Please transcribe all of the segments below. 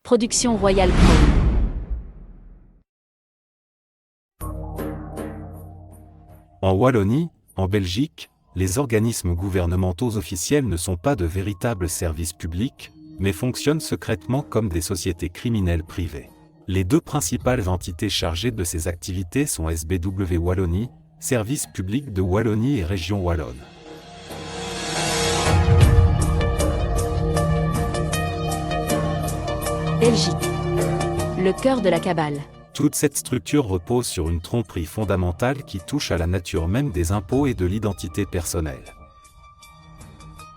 Production Royal Crown. En Wallonie, en Belgique, les organismes gouvernementaux officiels ne sont pas de véritables services publics, mais fonctionnent secrètement comme des sociétés criminelles privées. Les deux principales entités chargées de ces activités sont SBW Wallonie, Service public de Wallonie et Région Wallonne. Belgique. Le cœur de la cabale. Toute cette structure repose sur une tromperie fondamentale qui touche à la nature même des impôts et de l'identité personnelle.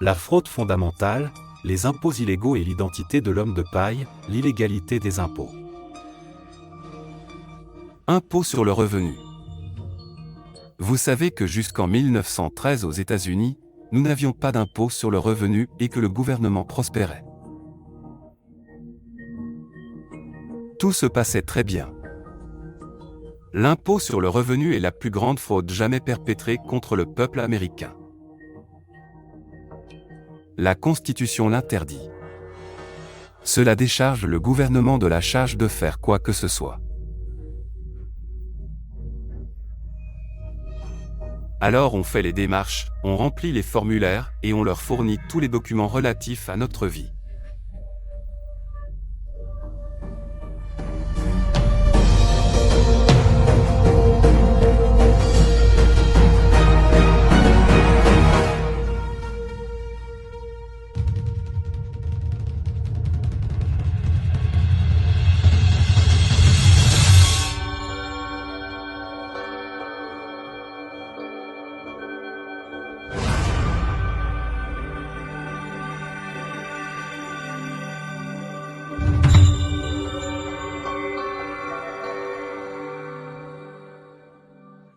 La fraude fondamentale, les impôts illégaux et l'identité de l'homme de paille, l'illégalité des impôts. Impôt sur le revenu. Vous savez que jusqu'en 1913 aux États-Unis, nous n'avions pas d'impôt sur le revenu et que le gouvernement prospérait. Tout se passait très bien. L'impôt sur le revenu est la plus grande fraude jamais perpétrée contre le peuple américain. La Constitution l'interdit. Cela décharge le gouvernement de la charge de faire quoi que ce soit. Alors on fait les démarches, on remplit les formulaires et on leur fournit tous les documents relatifs à notre vie.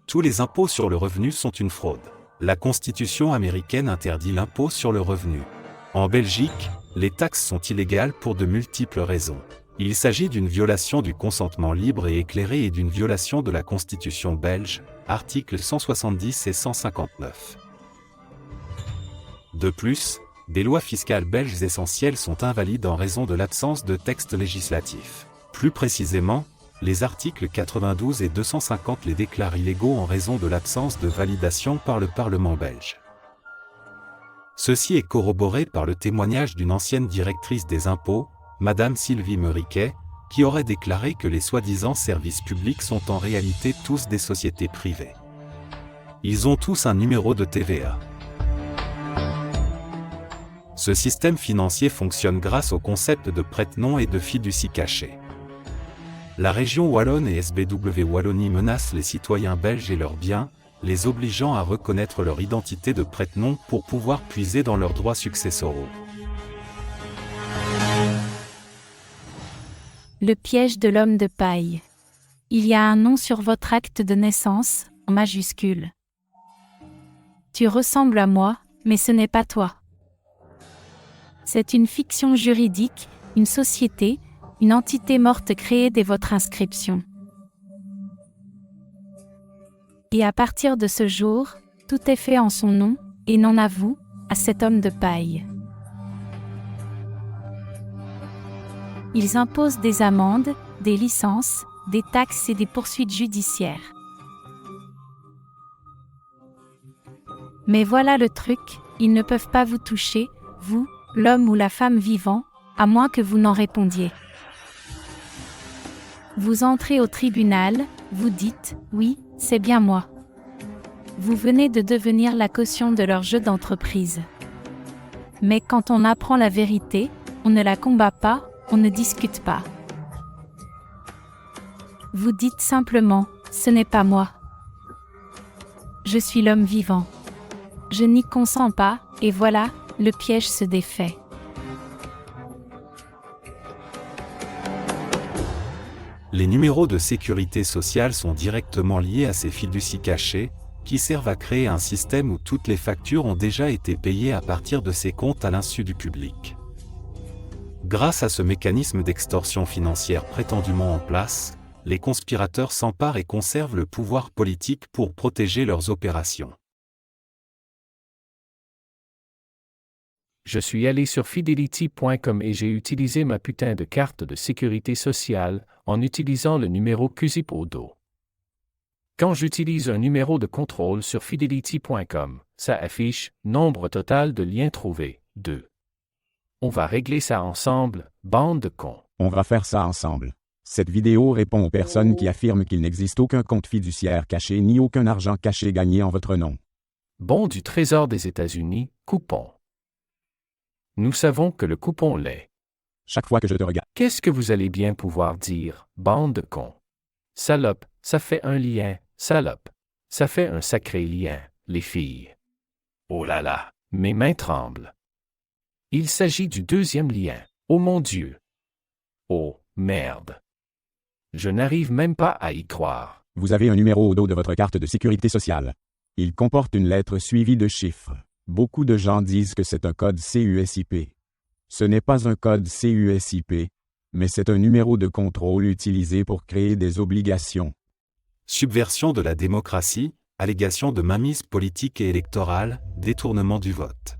Tous les impôts sur le revenu sont une fraude. La Constitution américaine interdit l'impôt sur le revenu. En Belgique, les taxes sont illégales pour de multiples raisons. Il s'agit d'une violation du consentement libre et éclairé et d'une violation de la Constitution belge, articles 170 et 159. De plus, des lois fiscales belges essentielles sont invalides en raison de l'absence de texte législatif. Plus précisément, les articles 92 et 250 les déclarent illégaux en raison de l'absence de validation par le Parlement belge. Ceci est corroboré par le témoignage d'une ancienne directrice des impôts, Madame Sylvie Meriquet, qui aurait déclaré que les soi-disant services publics sont en réalité tous des sociétés privées. Ils ont tous un numéro de TVA. Ce système financier fonctionne grâce au concept de prête-nom et de fiducie cachée. La région Wallonne et SBW Wallonie menacent les citoyens belges et leurs biens, les obligeant à reconnaître leur identité de prête-nom pour pouvoir puiser dans leurs droits successoraux. Le piège de l'homme de paille. Il y a un nom sur votre acte de naissance, en majuscule. Tu ressembles à moi, mais ce n'est pas toi. C'est une fiction juridique, une société, une entité morte créée dès votre inscription. Et à partir de ce jour, tout est fait en son nom, et non à vous, à cet homme de paille. Ils imposent des amendes, des licences, des taxes et des poursuites judiciaires. Mais voilà le truc, ils ne peuvent pas vous toucher, vous, l'homme ou la femme vivant, à moins que vous n'en répondiez. Vous entrez au tribunal, vous dites « Oui, c'est bien moi ». Vous venez de devenir la caution de leur jeu d'entreprise. Mais quand on apprend la vérité, on ne la combat pas, on ne discute pas. Vous dites simplement « Ce n'est pas moi. Je suis l'homme vivant. Je n'y consens pas, et voilà, le piège se défait. » Les numéros de sécurité sociale sont directement liés à ces fiducies cachées, qui servent à créer un système où toutes les factures ont déjà été payées à partir de ces comptes à l'insu du public. Grâce à ce mécanisme d'extorsion financière prétendument en place, les conspirateurs s'emparent et conservent le pouvoir politique pour protéger leurs opérations. Je suis allé sur fidelity.com et j'ai utilisé ma putain de carte de sécurité sociale en utilisant le numéro CUSIP au dos. Quand j'utilise un numéro de contrôle sur fidelity.com, ça affiche nombre total de liens trouvés, 2. On va régler ça ensemble, bande de cons. On va faire ça ensemble. Cette vidéo répond aux personnes qui affirment qu'il n'existe aucun compte fiduciaire caché ni aucun argent caché gagné en votre nom. Bon du Trésor des États-Unis, coupon. Nous savons que le coupon l'est. Chaque fois que je te regarde, Qu'est-ce que vous allez bien pouvoir dire, bande de cons? Salope, ça fait un lien, salope. Ça fait un sacré lien, les filles. Oh là là, mes mains tremblent. Il s'agit du deuxième lien. Oh mon Dieu. Oh, merde. Je n'arrive même pas à y croire. vous avez un numéro au dos de votre carte de sécurité sociale. Il comporte une lettre suivie de chiffres. Beaucoup de gens disent que c'est un code CUSIP. Ce n'est pas un code CUSIP, mais c'est un numéro de contrôle utilisé pour créer des obligations. Subversion de la démocratie, allégation de mainmise politique et électorale, détournement du vote.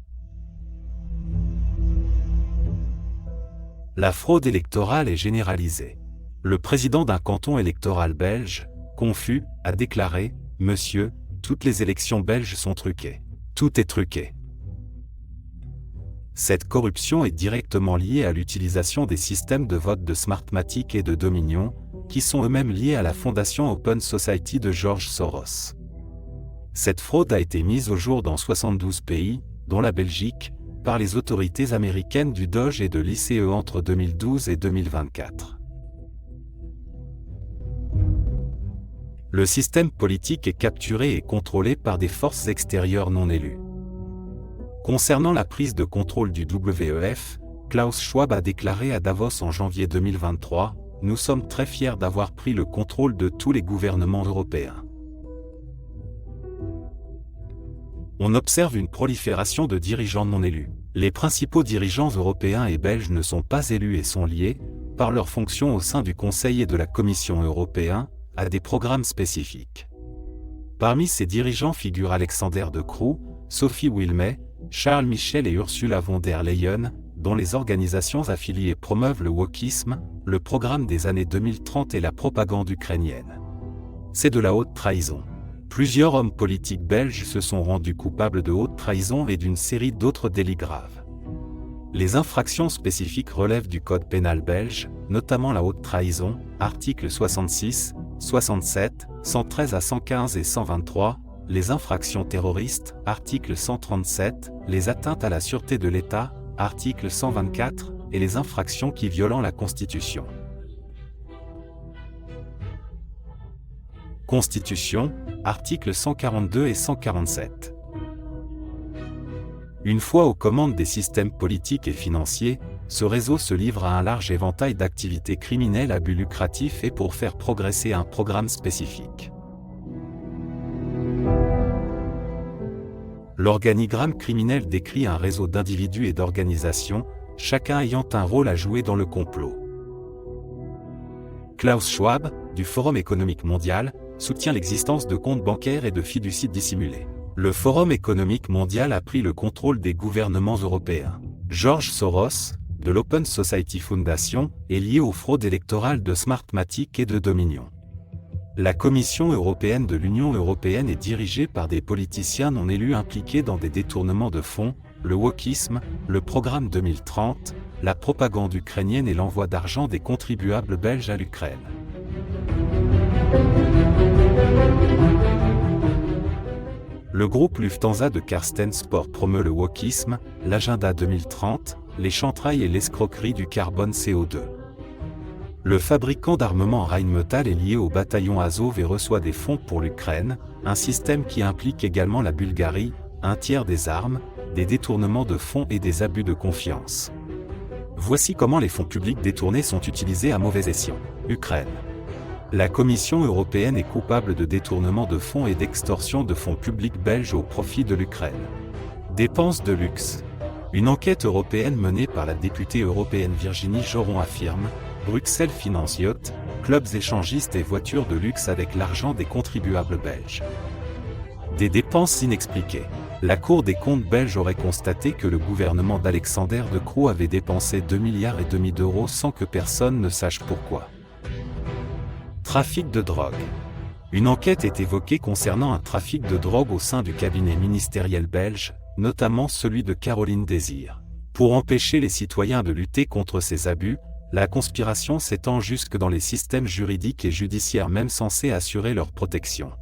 La fraude électorale est généralisée. Le président d'un canton électoral belge, confus, a déclaré « Monsieur, toutes les élections belges sont truquées. Tout est truqué ». Cette corruption est directement liée à l'utilisation des systèmes de vote de Smartmatic et de Dominion, qui sont eux-mêmes liés à la fondation Open Society de George Soros. Cette fraude a été mise au jour dans 72 pays, dont la Belgique, par les autorités américaines du DOJ et de l'ICE entre 2012 et 2024. Le système politique est capturé et contrôlé par des forces extérieures non élues. Concernant la prise de contrôle du WEF, Klaus Schwab a déclaré à Davos en janvier 2023 « Nous sommes très fiers d'avoir pris le contrôle de tous les gouvernements européens ». On observe une prolifération de dirigeants non élus. Les principaux dirigeants européens et belges ne sont pas élus et sont liés, par leurs fonctions au sein du Conseil et de la Commission européenne, à des programmes spécifiques. Parmi ces dirigeants figurent Alexander De Croo, Sophie Wilmès, Charles Michel et Ursula von der Leyen, dont les organisations affiliées promeuvent le wokisme, le programme des années 2030 et la propagande ukrainienne. C'est de la haute trahison. Plusieurs hommes politiques belges se sont rendus coupables de haute trahison et d'une série d'autres délits graves. Les infractions spécifiques relèvent du code pénal belge, notamment la haute trahison, articles 66, 67, 113 à 115 et 123, les infractions terroristes, article 137, les atteintes à la sûreté de l'État, article 124, et les infractions qui violent la Constitution. Constitution, articles 142 et 147. Une fois aux commandes des systèmes politiques et financiers, ce réseau se livre à un large éventail d'activités criminelles à but lucratif et pour faire progresser un programme spécifique. L'organigramme criminel décrit un réseau d'individus et d'organisations, chacun ayant un rôle à jouer dans le complot. Klaus Schwab, du Forum économique mondial, soutient l'existence de comptes bancaires et de fiducies dissimulés. Le Forum économique mondial a pris le contrôle des gouvernements européens. George Soros, de l'Open Society Foundation, est lié aux fraudes électorales de Smartmatic et de Dominion. La Commission européenne de l'Union européenne est dirigée par des politiciens non élus impliqués dans des détournements de fonds, le wokisme, le programme 2030, la propagande ukrainienne et l'envoi d'argent des contribuables belges à l'Ukraine. Le groupe Lufthansa de Carsten Sport promeut le wokisme, l'agenda 2030, les chantrailles et l'escroquerie du carbone CO2. Le fabricant d'armement Rheinmetall est lié au bataillon Azov et reçoit des fonds pour l'Ukraine, un système qui implique également la Bulgarie, un tiers des armes, des détournements de fonds et des abus de confiance. Voici comment les fonds publics détournés sont utilisés à mauvais escient. Ukraine. La Commission européenne est coupable de détournement de fonds et d'extorsion de fonds publics belges au profit de l'Ukraine. Dépenses de luxe. Une enquête européenne menée par la députée européenne Virginie Joron affirme « Bruxelles finance yachts, clubs échangistes et voitures de luxe avec l'argent des contribuables belges ». Des dépenses inexpliquées. La Cour des comptes belge aurait constaté que le gouvernement d'Alexander De Croo avait dépensé 2,5 milliards d'euros sans que personne ne sache pourquoi. Trafic de drogue. Une enquête est évoquée concernant un trafic de drogue au sein du cabinet ministériel belge, notamment celui de Caroline Désir. Pour empêcher les citoyens de lutter contre ces abus, la conspiration s'étend jusque dans les systèmes juridiques et judiciaires même censés assurer leur protection.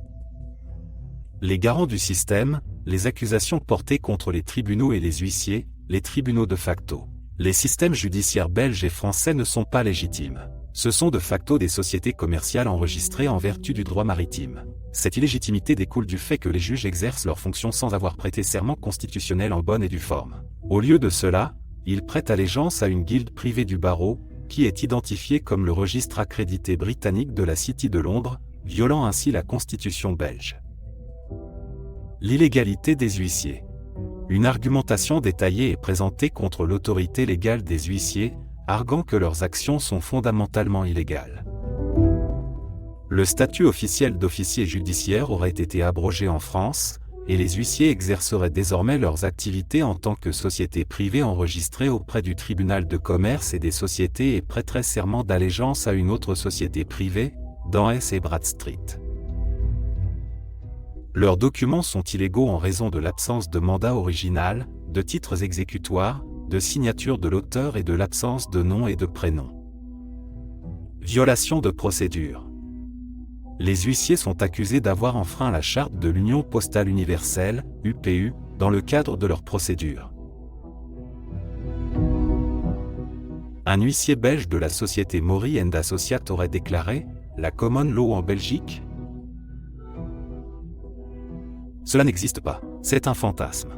Les garants du système, les accusations portées contre les tribunaux et les huissiers, les tribunaux de facto. Les systèmes judiciaires belges et français ne sont pas légitimes. Ce sont de facto des sociétés commerciales enregistrées en vertu du droit maritime. Cette illégitimité découle du fait que les juges exercent leurs fonctions sans avoir prêté serment constitutionnel en bonne et due forme. Au lieu de cela, ils prêtent allégeance à une guilde privée du barreau, qui est identifiée comme le registre accrédité britannique de la City de Londres, violant ainsi la constitution belge. L'illégalité des huissiers. Une argumentation détaillée est présentée contre l'autorité légale des huissiers, arguant que leurs actions sont fondamentalement illégales. Le statut officiel d'officier judiciaire aurait été abrogé en France, et les huissiers exerceraient désormais leurs activités en tant que sociétés privées enregistrées auprès du tribunal de commerce et des sociétés et prêteraient serment d'allégeance à une autre société privée, dans S et Bradstreet. Leurs documents sont illégaux en raison de l'absence de mandat original, de titres exécutoires, de signature de l'auteur et de l'absence de nom et de prénom. Violation de procédure. Les huissiers sont accusés d'avoir enfreint la charte de l'Union postale universelle, UPU, dans le cadre de leur procédure. Un huissier belge de la société Maury & Associates aurait déclaré « La common law en Belgique ?» Cela n'existe pas, c'est un fantasme.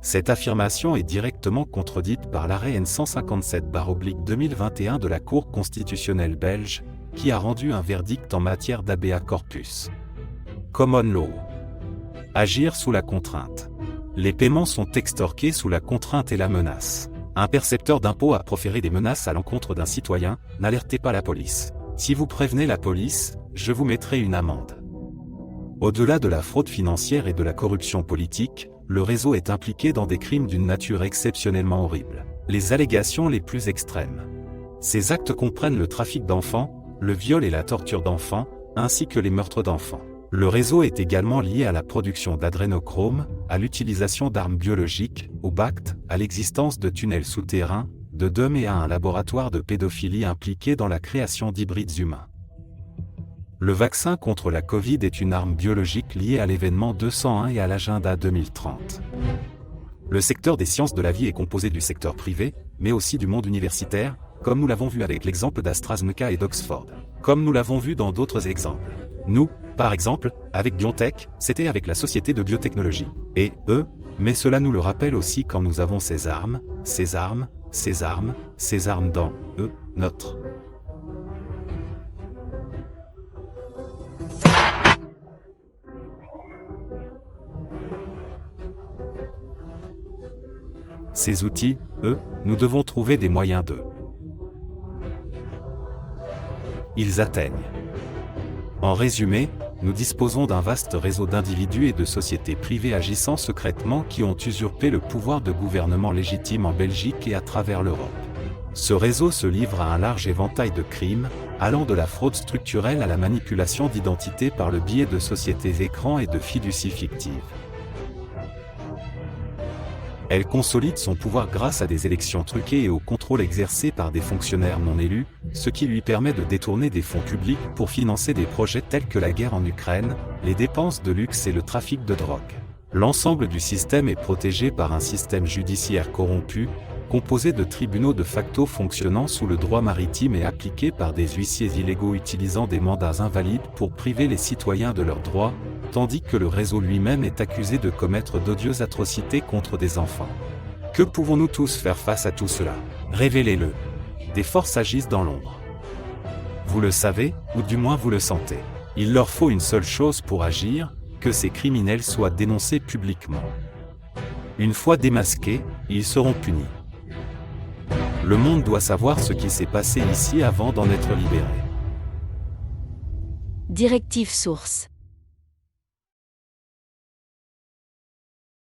Cette affirmation est directement contredite par l'arrêt N157/2021 de la Cour constitutionnelle belge, qui a rendu un verdict en matière d'habeas corpus. Common law. Agir sous la contrainte. Les paiements sont extorqués sous la contrainte et la menace. Un percepteur d'impôts a proféré des menaces à l'encontre d'un citoyen, n'alertez pas la police. Si vous prévenez la police, je vous mettrai une amende. Au-delà de la fraude financière et de la corruption politique, le réseau est impliqué dans des crimes d'une nature exceptionnellement horrible. Les allégations les plus extrêmes. Ces actes comprennent le trafic d'enfants, le viol et la torture d'enfants, ainsi que les meurtres d'enfants. Le réseau est également lié à la production d'adrénochrome, à l'utilisation d'armes biologiques, au BACT, à l'existence de tunnels souterrains, de DOM et à un laboratoire de pédophilie impliqué dans la création d'hybrides humains. Le vaccin contre la Covid est une arme biologique liée à l'événement 201 et à l'agenda 2030. Le secteur des sciences de la vie est composé du secteur privé, mais aussi du monde universitaire, comme nous l'avons vu avec l'exemple d'AstraZeneca et d'Oxford. Comme nous l'avons vu dans d'autres exemples. Nous, par exemple, avec BioNTech, c'était avec la société de biotechnologie. Et eux, mais cela nous le rappelle aussi quand nous avons ces armes dans notre. Ces outils, nous devons trouver des moyens de. Ils atteignent. En résumé, nous disposons d'un vaste réseau d'individus et de sociétés privées agissant secrètement qui ont usurpé le pouvoir de gouvernement légitime en Belgique et à travers l'Europe. Ce réseau se livre à un large éventail de crimes, allant de la fraude structurelle à la manipulation d'identité par le biais de sociétés écrans et de fiducies fictives. Elle consolide son pouvoir grâce à des élections truquées et au contrôle exercé par des fonctionnaires non élus, ce qui lui permet de détourner des fonds publics pour financer des projets tels que la guerre en Ukraine, les dépenses de luxe et le trafic de drogue. L'ensemble du système est protégé par un système judiciaire corrompu, composé de tribunaux de facto fonctionnant sous le droit maritime et appliqués par des huissiers illégaux utilisant des mandats invalides pour priver les citoyens de leurs droits, tandis que le réseau lui-même est accusé de commettre d'odieuses atrocités contre des enfants. Que pouvons-nous tous faire face à tout cela? Révélez-le. Des forces agissent dans l'ombre. Vous le savez, ou du moins vous le sentez. Il leur faut une seule chose pour agir, que ces criminels soient dénoncés publiquement. Une fois démasqués, ils seront punis. Le monde doit savoir ce qui s'est passé ici avant d'en être libéré. Directive source.